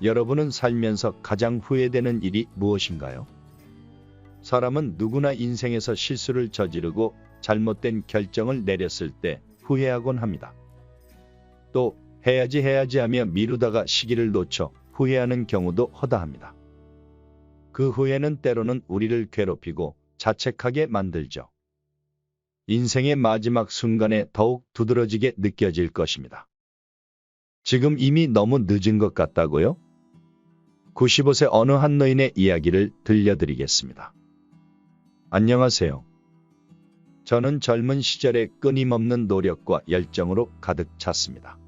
여러분은 살면서 가장 후회되는 일이 무엇인가요? 사람은 누구나 인생에서 실수를 저지르고 잘못된 결정을 내렸을 때 후회하곤 합니다. 또 해야지 하며 미루다가 시기를 놓쳐 후회하는 경우도 허다합니다. 그 후회는 때로는 우리를 괴롭히고 자책하게 만들죠. 인생의 마지막 순간에 더욱 두드러지게 느껴질 것입니다. 지금 이미 너무 늦은 것 같다고요? 95세 어느 한 노인의 이야기를 들려드리겠습니다. 안녕하세요. 저는 젊은 시절에 끊임없는 노력과 열정으로 가득 찼습니다.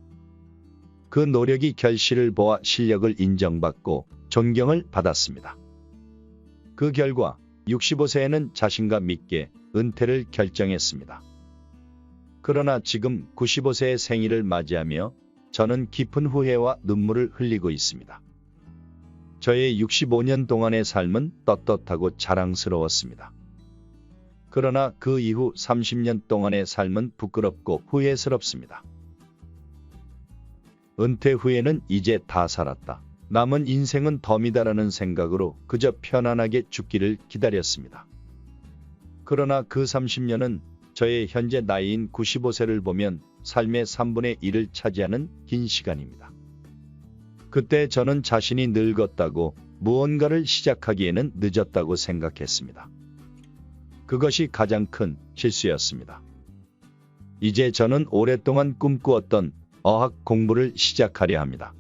그 노력이 결실을 보아 실력을 인정받고 존경을 받았습니다. 그 결과 65세에는 자신감 있게 은퇴를 결정했습니다. 그러나 지금 95세의 생일을 맞이하며 저는 깊은 후회와 눈물을 흘리고 있습니다. 저의 65년 동안의 삶은 떳떳하고 자랑스러웠습니다. 그러나 그 이후 30년 동안의 삶은 부끄럽고 후회스럽습니다. 은퇴 후에는 이제 다 살았다. 남은 인생은 덤이다라는 생각으로 그저 편안하게 죽기를 기다렸습니다. 그러나 그 30년은 저의 현재 나이인 95세를 보면 삶의 3분의 1을 차지하는 긴 시간입니다. 그때 저는 자신이 늙었다고 무언가를 시작하기에는 늦었다고 생각했습니다. 그것이 가장 큰 실수였습니다. 이제 저는 오랫동안 꿈꾸었던 어학 공부를 시작하려 합니다.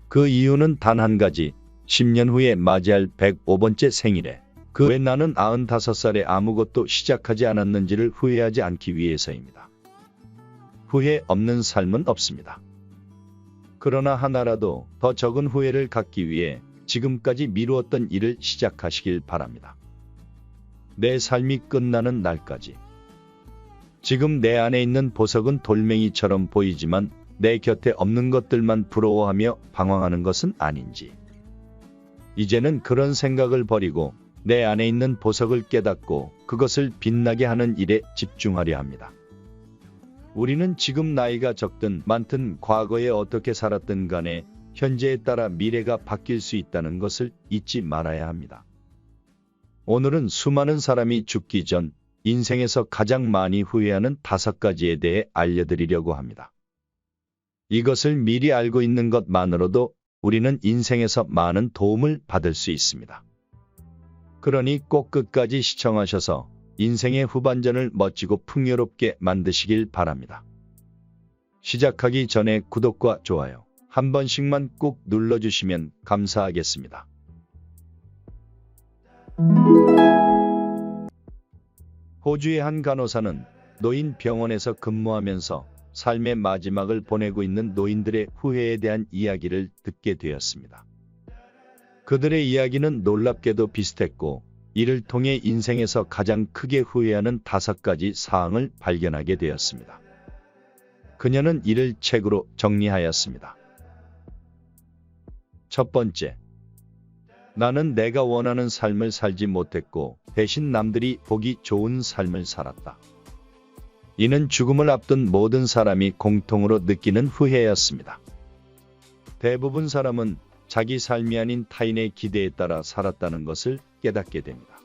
그 이유는 단 한 가지, 10년 후에 맞이할 105번째 생일에 그 왜 나는 95살에 아무것도 시작하지 않았는지를 후회하지 않기 위해서입니다. 후회 없는 삶은 없습니다. 그러나 하나라도 더 적은 후회를 갖기 위해 지금까지 미루었던 일을 시작하시길 바랍니다. 내 삶이 끝나는 날까지. 지금 내 안에 있는 보석은 돌멩이처럼 보이지만 내 곁에 없는 것들만 부러워하며 방황하는 것은 아닌지. 이제는 그런 생각을 버리고 내 안에 있는 보석을 깨닫고 그것을 빛나게 하는 일에 집중하려 합니다. 우리는 지금 나이가 적든 많든 과거에 어떻게 살았든 간에 현재에 따라 미래가 바뀔 수 있다는 것을 잊지 말아야 합니다. 오늘은 수많은 사람이 죽기 전 인생에서 가장 많이 후회하는 5가지에 대해 알려드리려고 합니다. 이것을 미리 알고 있는 것만으로도 우리는 인생에서 많은 도움을 받을 수 있습니다. 그러니 꼭 끝까지 시청하셔서 인생의 후반전을 멋지고 풍요롭게 만드시길 바랍니다. 시작하기 전에 구독과 좋아요 한 번씩만 꾹 눌러주시면 감사하겠습니다. 호주의 한 간호사는 노인 병원에서 근무하면서 삶의 마지막을 보내고 있는 노인들의 후회에 대한 이야기를 듣게 되었습니다. 그들의 이야기는 놀랍게도 비슷했고 이를 통해 인생에서 가장 크게 후회하는 5가지 사항을 발견하게 되었습니다. 그녀는 이를 책으로 정리하였습니다. 첫 번째, 나는 내가 원하는 삶을 살지 못했고 대신 남들이 보기 좋은 삶을 살았다. 이는 죽음을 앞둔 모든 사람이 공통으로 느끼는 후회였습니다. 대부분 사람은 자기 삶이 아닌 타인의 기대에 따라 살았다는 것을 깨닫게 됩니다.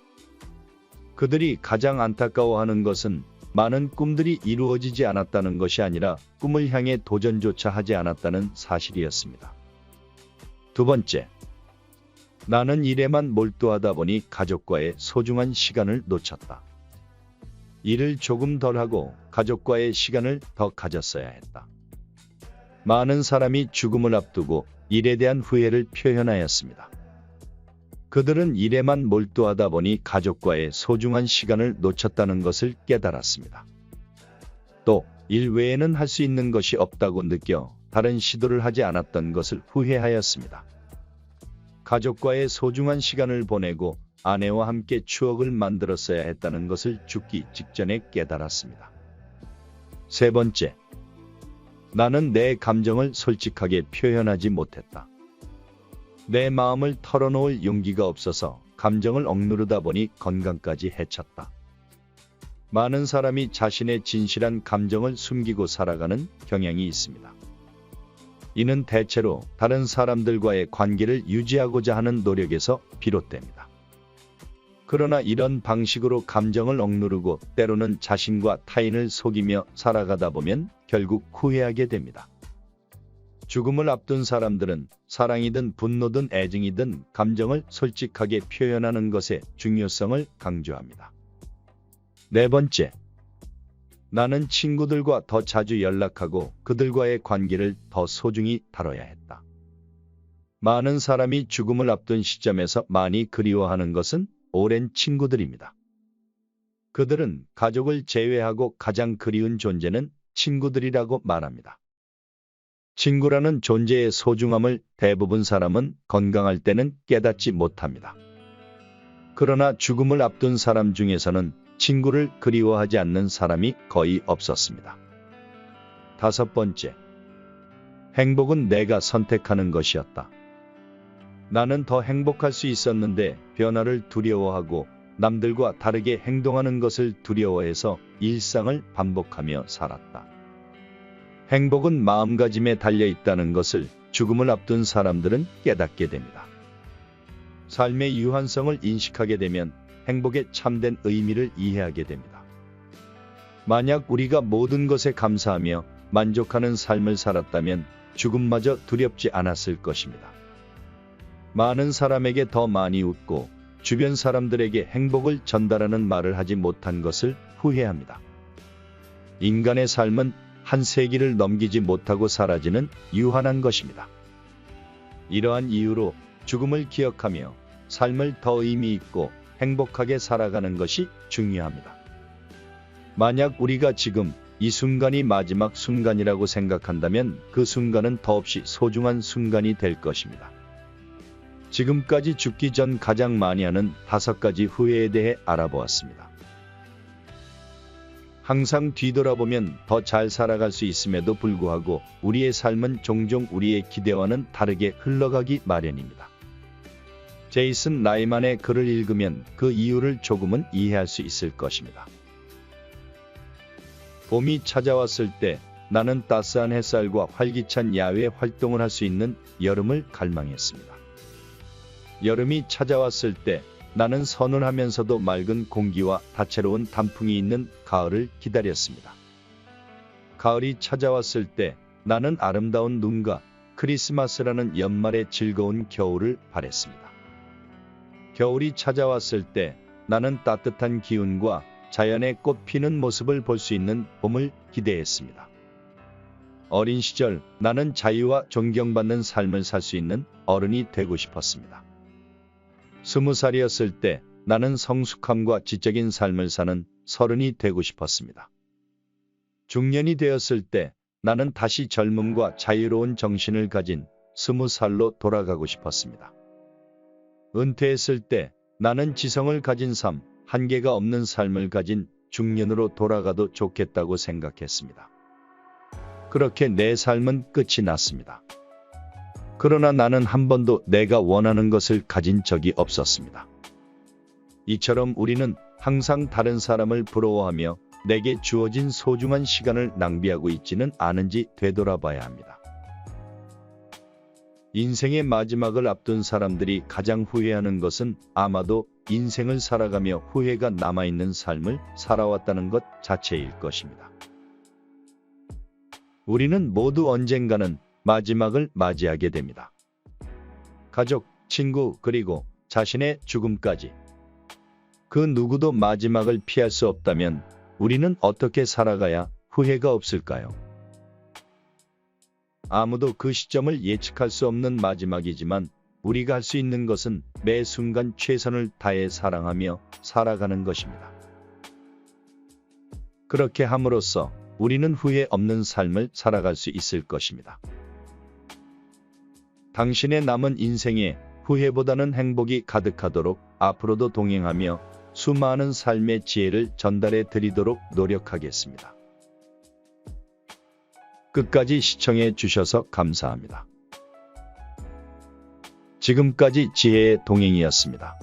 그들이 가장 안타까워하는 것은 많은 꿈들이 이루어지지 않았다는 것이 아니라 꿈을 향해 도전조차 하지 않았다는 사실이었습니다. 두 번째, 나는 일에만 몰두하다 보니 가족과의 소중한 시간을 놓쳤다. 일을 조금 덜 하고 가족과의 시간을 더 가졌어야 했다. 많은 사람이 죽음을 앞두고 일에 대한 후회를 표현하였습니다. 그들은 일에만 몰두하다 보니 가족과의 소중한 시간을 놓쳤다는 것을 깨달았습니다. 또 일 외에는 할 수 있는 것이 없다고 느껴 다른 시도를 하지 않았던 것을 후회하였습니다. 가족과의 소중한 시간을 보내고 아내와 함께 추억을 만들었어야 했다는 것을 죽기 직전에 깨달았습니다. 세 번째, 나는 내 감정을 솔직하게 표현하지 못했다. 내 마음을 털어놓을 용기가 없어서 감정을 억누르다 보니 건강까지 해쳤다. 많은 사람이 자신의 진실한 감정을 숨기고 살아가는 경향이 있습니다. 이는 대체로 다른 사람들과의 관계를 유지하고자 하는 노력에서 비롯됩니다. 그러나 이런 방식으로 감정을 억누르고 때로는 자신과 타인을 속이며 살아가다 보면 결국 후회하게 됩니다. 죽음을 앞둔 사람들은 사랑이든 분노든 애증이든 감정을 솔직하게 표현하는 것의 중요성을 강조합니다. 네 번째, 나는 친구들과 더 자주 연락하고 그들과의 관계를 더 소중히 다뤄야 했다. 많은 사람이 죽음을 앞둔 시점에서 많이 그리워하는 것은 오랜 친구들입니다. 그들은 가족을 제외하고 가장 그리운 존재는 친구들이라고 말합니다. 친구라는 존재의 소중함을 대부분 사람은 건강할 때는 깨닫지 못합니다. 그러나 죽음을 앞둔 사람 중에서는 친구를 그리워하지 않는 사람이 거의 없었습니다. 다섯 번째, 행복은 내가 선택하는 것이었다. 나는 더 행복할 수 있었는데 변화를 두려워하고 남들과 다르게 행동하는 것을 두려워해서 일상을 반복하며 살았다. 행복은 마음가짐에 달려 있다는 것을 죽음을 앞둔 사람들은 깨닫게 됩니다. 삶의 유한성을 인식하게 되면 행복의 참된 의미를 이해하게 됩니다. 만약 우리가 모든 것에 감사하며 만족하는 삶을 살았다면 죽음마저 두렵지 않았을 것입니다. 많은 사람에게 더 많이 웃고 주변 사람들에게 행복을 전달하는 말을 하지 못한 것을 후회합니다. 인간의 삶은 한 세기를 넘기지 못하고 사라지는 유한한 것입니다. 이러한 이유로 죽음을 기억하며 삶을 더 의미 있고 행복하게 살아가는 것이 중요합니다. 만약 우리가 지금 이 순간이 마지막 순간이라고 생각한다면 그 순간은 더없이 소중한 순간이 될 것입니다. 지금까지 죽기 전 가장 많이 하는 5가지 후회에 대해 알아보았습니다. 항상 뒤돌아보면 더 잘 살아갈 수 있음에도 불구하고 우리의 삶은 종종 우리의 기대와는 다르게 흘러가기 마련입니다. 제이슨 라이만의 글을 읽으면 그 이유를 조금은 이해할 수 있을 것입니다. 봄이 찾아왔을 때 나는 따스한 햇살과 활기찬 야외 활동을 할 수 있는 여름을 갈망했습니다. 여름이 찾아왔을 때 나는 서늘하면서도 맑은 공기와 다채로운 단풍이 있는 가을을 기다렸습니다. 가을이 찾아왔을 때 나는 아름다운 눈과 크리스마스라는 연말의 즐거운 겨울을 바랬습니다. 겨울이 찾아왔을 때 나는 따뜻한 기운과 자연의 꽃 피는 모습을 볼 수 있는 봄을 기대했습니다. 어린 시절 나는 자유와 존경받는 삶을 살 수 있는 어른이 되고 싶었습니다. 20살이었을 때 나는 성숙함과 지적인 삶을 사는 서른이 되고 싶었습니다. 중년이 되었을 때 나는 다시 젊음과 자유로운 정신을 가진 20살로 돌아가고 싶었습니다. 은퇴했을 때 나는 지성을 가진 삶, 한계가 없는 삶을 가진 중년으로 돌아가도 좋겠다고 생각했습니다. 그렇게 내 삶은 끝이 났습니다. 그러나 나는 한 번도 내가 원하는 것을 가진 적이 없었습니다. 이처럼 우리는 항상 다른 사람을 부러워하며 내게 주어진 소중한 시간을 낭비하고 있지는 않은지 되돌아봐야 합니다. 인생의 마지막을 앞둔 사람들이 가장 후회하는 것은 아마도 인생을 살아가며 후회가 남아있는 삶을 살아왔다는 것 자체일 것입니다. 우리는 모두 언젠가는 마지막을 맞이하게 됩니다. 가족, 친구, 그리고 자신의 죽음까지. 그 누구도 마지막을 피할 수 없다면 우리는 어떻게 살아가야 후회가 없을까요? 아무도 그 시점을 예측할 수 없는 마지막이지만 우리가 할 수 있는 것은 매 순간 최선을 다해 사랑하며 살아가는 것입니다. 그렇게 함으로써 우리는 후회 없는 삶을 살아갈 수 있을 것입니다. 당신의 남은 인생에 후회보다는 행복이 가득하도록 앞으로도 동행하며 수많은 삶의 지혜를 전달해 드리도록 노력하겠습니다. 끝까지 시청해 주셔서 감사합니다. 지금까지 지혜의 동행이었습니다.